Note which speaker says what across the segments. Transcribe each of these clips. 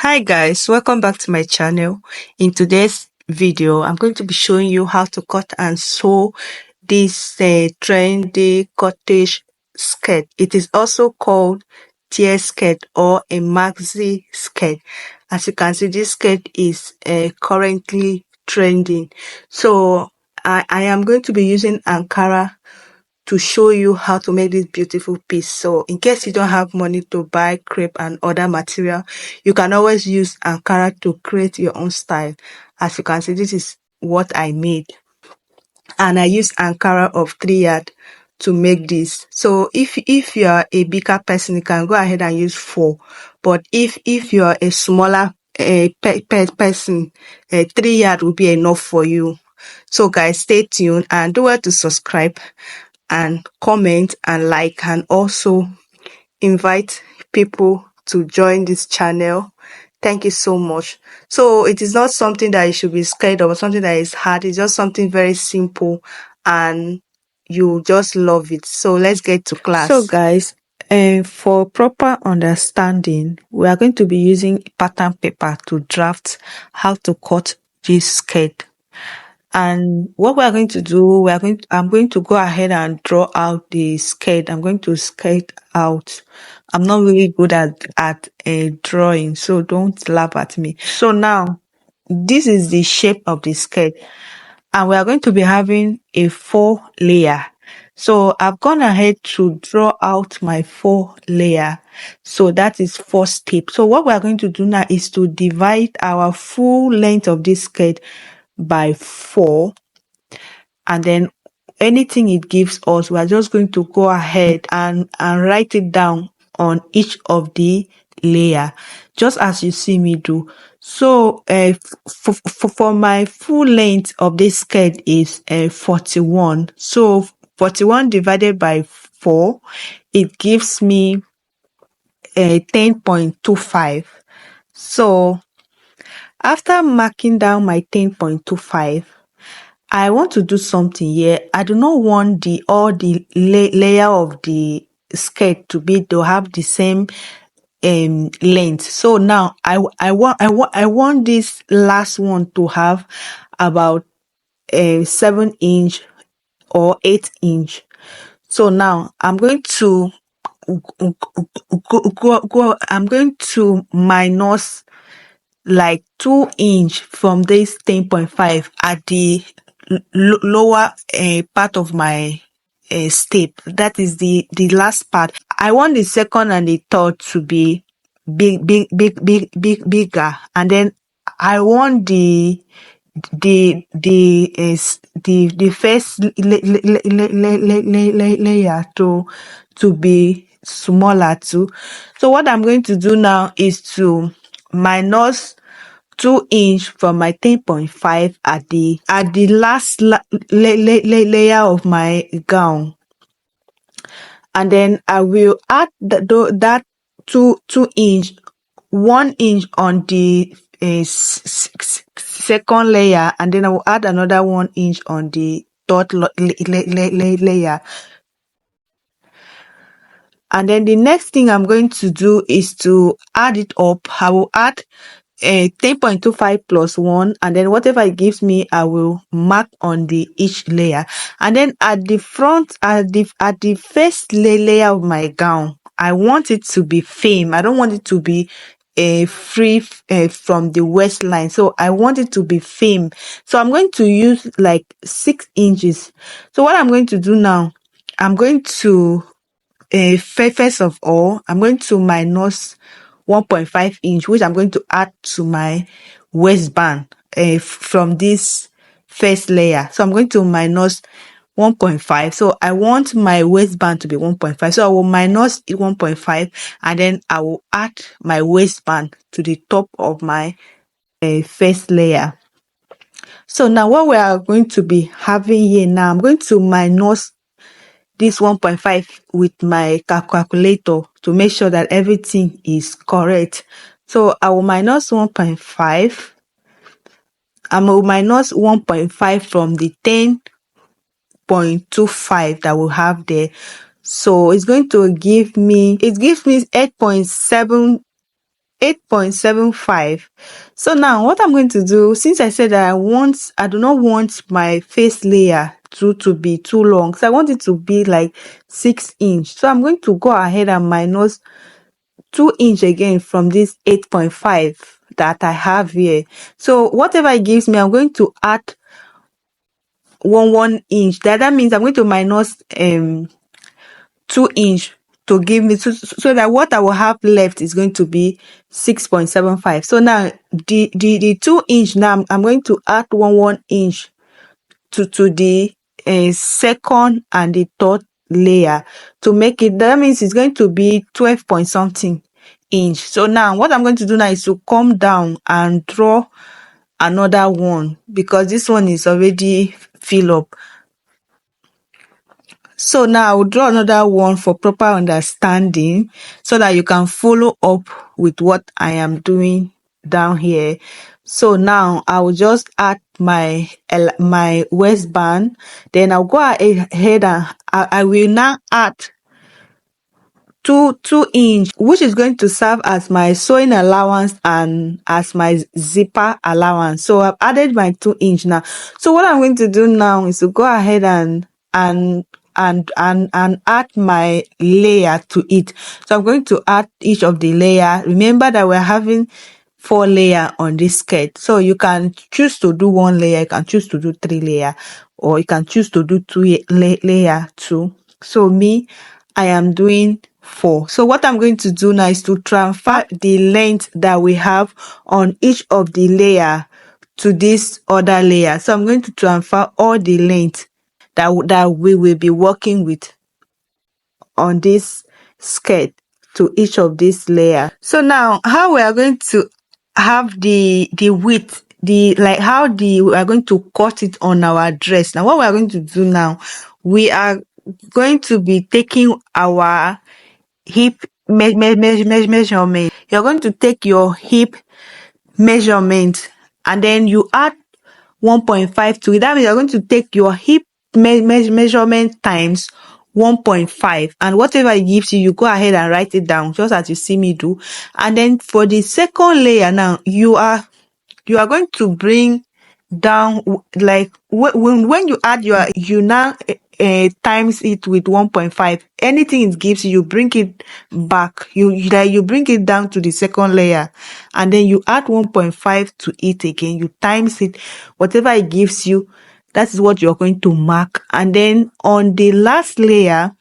Speaker 1: Hi guys, welcome back to my channel. In today's video, I'm going to be showing you how to cut and sew this trendy cottage skirt. It is also called tear skirt or a maxi skirt. As you can see, this skirt is currently trending. So I am going to be using Ankara to show you how to make this beautiful piece. So in case you don't have money to buy crepe and other material, you can always use Ankara to create your own style. As you can see, this is what I made, and I used Ankara of 3 yard to make this. So if you are a bigger person, you can go ahead and use 4, but if you are a smaller person, 3 yard will be enough for you. So guys, stay tuned and do well to subscribe and comment and like, and also invite people to join this channel. Thank you so much. So it is not something that you should be scared of, something that is hard. It's just something very simple and you just love it. So let's get to class. So guys, for proper understanding, we are going to be using pattern paper to draft how to cut this skirt. And what we are going to do, I'm going to go ahead and draw out the skirt. I'm going to skate out. I'm not really good at drawing, so don't laugh at me. So now, this is the shape of the skirt, and we are going to be having a 4-layer. So I've gone ahead to draw out my 4-layer. So that is 4 steps. So what we are going to do now is to divide our full length of this skirt by 4, and then anything it gives us, we are just going to go ahead and write it down on each of the layer, just as you see me do. So for my full length of this skirt is 41. So 41 divided by 4, it gives me 10.25. So after marking down my 10.25, I want to do something here. I do not want all the layer of the skirt to have the same length. So now I want this last one to have about 7-inch or 8-inch. So now I'm going to I'm going to minus like 2-inch from this 10.5 at the lower part of my step. That is the last part. I want the second and the third to be bigger, and then I want the first layer to be smaller too. So what I'm going to do now is to minus 2-inch from my 10.5 at the last layer of my gown, and then I will add that 2-inch, 1-inch on the second layer, and then I will add another 1-inch on the third layer. And then the next thing I'm going to do is to add it up. I will add 10.25 plus 1, and then whatever it gives me, I will mark on the each layer. And then at the front, at the first layer of my gown, I want it to be firm. I don't want it to be free from the waistline. So I want it to be firm. So I'm going to use like 6 inches. So what I'm going to do now, I'm going to first of all, I'm going to minus 1.5 inch, which I'm going to add to my waistband from this first layer. So I'm going to minus 1.5. So I want my waistband to be 1.5. So I will minus 1.5, and then I will add my waistband to the top of my first layer. So now what we are going to be having here now, I'm going to minus this 1.5 with my calculator to make sure that everything is correct. So I will minus 1.5. I will minus 1.5 from the 10.25 that we have there. So it's going to give me, it gives me 8.7 8.75. So now what I'm going to do, since I said that I do not want my face layer to be too long, so I want it to be like 6 inch. So I'm going to go ahead and minus 2 inch again from this 8.5 that I have here. So whatever it gives me, I'm going to add 1 inch. That means I'm going to minus 2 inch to give me, so that what I will have left is going to be 6.75. So now the 2 inch, now I'm going to add 1 inch to the second and the third layer to make it, that means it's going to be 12 point something inch. So now what I'm going to do now is to come down and draw another one, because this one is already filled up. So now I will draw another one for proper understanding, so that you can follow up with what I am doing down here. So now I will just add my waistband, then I'll go ahead and I will now add 2 inch, which is going to serve as my sewing allowance and as my zipper allowance. So I've added my 2 inch now. So what I'm going to do now is to go ahead and add my layer to it. So I'm going to add each of the layer. Remember that we're having 4 layer on this skirt, so you can choose to do 1 layer, you can choose to do 3 layer, or you can choose to do 2 layer too. So me, I am doing 4. So what I'm going to do now is to transfer the length that we have on each of the layer to this other layer. So I'm going to transfer all the length that we will be working with on this skirt to each of these layers. So now how we are going to have the width, we are going to cut it on our dress. Now what we are going to do now, we are going to be taking our hip measurement. You're going to take your hip measurement and then you add 1.5 to it. That means you're going to take your hip measurement times 1.5, and whatever it gives you, you go ahead and write it down just as you see me do. And then for the second layer now, you are going to bring down, like when you add you now times it with 1.5. Anything it gives you, you bring it back, you bring it down to the second layer, and then you add 1.5 to it again, you times it, whatever it gives you, that is what you're going to mark. And then on the last layer,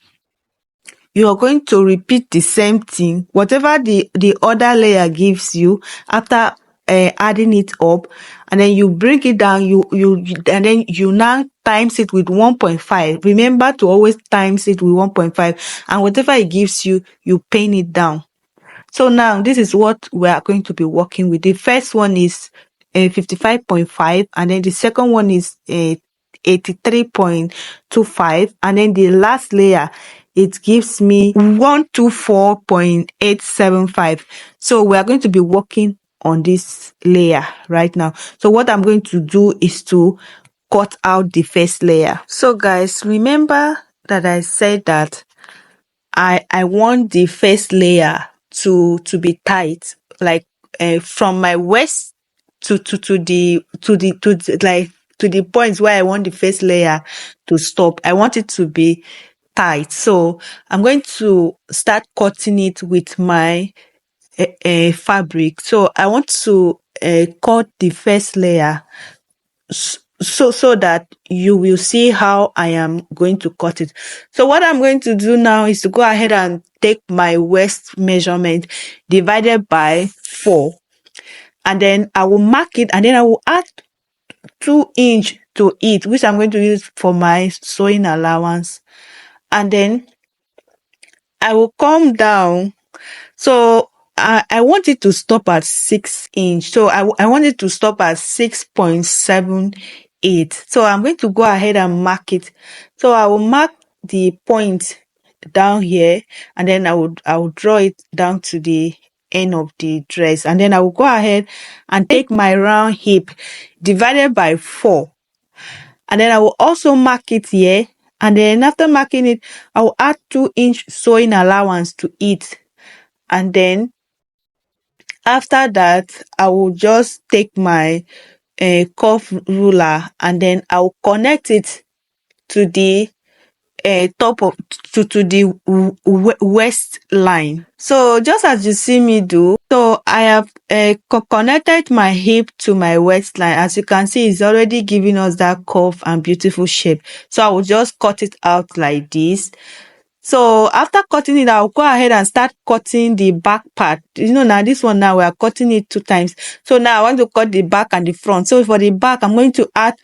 Speaker 1: you are going to repeat the same thing, whatever the other layer gives you, after adding it up, and then you bring it down, and then you now times it with 1.5. Remember to always times it with 1.5, and whatever it gives you, you pin it down. So now this is what we are going to be working with. The first one is 55.5, and then the second one is 83.25, and then the last layer, it gives me 124.875. So we are going to be working on this layer right now. So what I'm going to do is to cut out the first layer. So guys, remember that I said that I want the first layer to be tight, like from my waist to the point where I want the first layer to stop. I want it to be tight. So I'm going to start cutting it with my fabric. So I want to cut the first layer so that you will see how I am going to cut it. So what I'm going to do now is to go ahead and take my waist measurement divided by 4, and then I will mark it, and then I will add 2 inch to it, which I'm going to use for my sewing allowance, and then I will come down. So I want it to stop at 6 inch. So I want it to stop at 6.78. So I'm going to go ahead and mark it. So I will mark the point down here, and then I will draw it down to the end of the dress, and then I will go ahead and take my round hip divided by 4, and then I will also mark it here, and then after marking it, I will add 2 inch sewing allowance to it, and then After that, I will just take my curve ruler, and then I will connect it to the top of to the waist line. So just as you see me do, so I have connected my hip to my waistline. As you can see, it's already giving us that curve and beautiful shape. So I will just cut it out like this. So after cutting it, I'll go ahead and start cutting the back part. Now this one, now we are cutting it 2 times. So now I want to cut the back and the front. So for the back, I'm going to add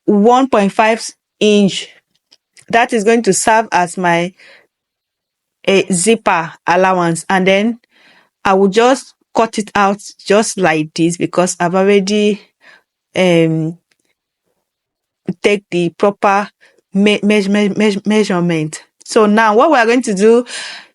Speaker 1: 1.5 inch. That is going to serve as my zipper allowance, and then I will just cut it out just like this, because I've already take the proper measurement. So now what we are going to do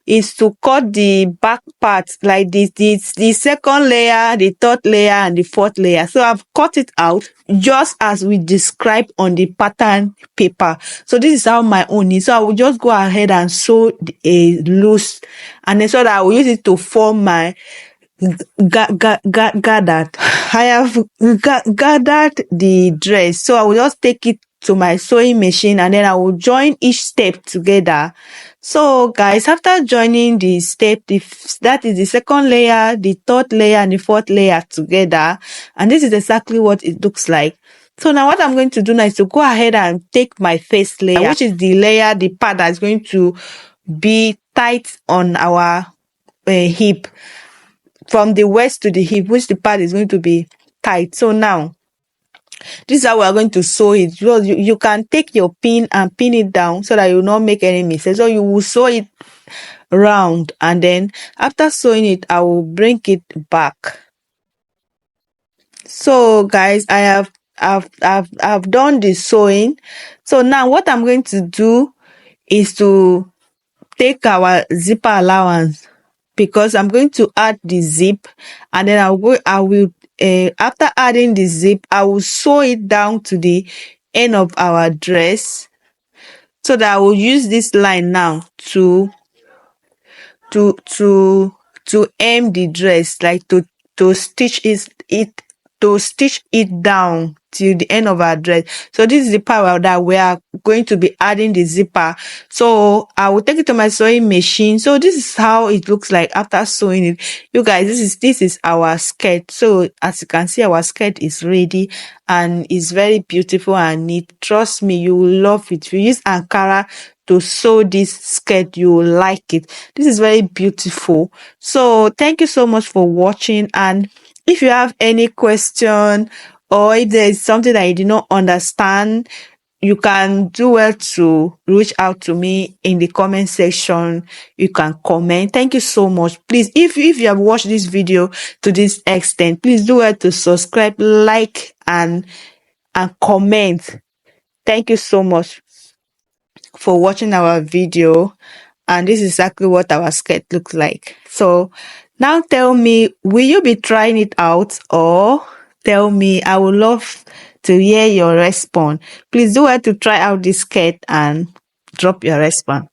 Speaker 1: is to cut the back part like this, the second layer, the third layer, and the fourth layer. So I've cut it out just as we described on the pattern paper. So this is how my own is. So I will just go ahead and sew a loose, and then so that I will use it to form my gathered. I have gathered the dress. So I will just take it to my sewing machine, and then I will join each step together. So guys, after joining the step, that is the second layer, the third layer, and the fourth layer together, and this is exactly what it looks like. So now what I'm going to do now is to go ahead and take my first layer, which is the layer, the part that's going to be tight on our hip, from the waist to the hip, which the part is going to be tight. So now this is how we are going to sew it. You can take your pin and pin it down so that you will not make any mistakes. So you will sew it round, and then after sewing it, I will bring it back. So guys, I've done the sewing. So now what I'm going to do is to take our zipper allowance, because I'm going to add the zip, and then after adding the zip, I will sew it down to the end of our dress, so that I will use this line now to hem the dress, like to stitch it down till the end of our dress. So this is the part that we are going to be adding the zipper. So I will take it to my sewing machine. So this is how it looks like after sewing it. You guys, this is our skirt. So as you can see, our skirt is ready and it's very beautiful and neat. Trust me, you will love it. If you use Ankara to sew this skirt, you will like it. This is very beautiful. So thank you so much for watching, and if you have any question, or if there is something that you did not understand, you can do well to reach out to me in the comment section. You can comment. Thank you so much. Please, if you have watched this video to this extent, please do well to subscribe, like, and comment. Thank you so much for watching our video, and this is exactly what our skirt looks like. So now tell me, will you be trying it out? Or tell me, I would love to hear your response. Please do well to try out this skirt and drop your response.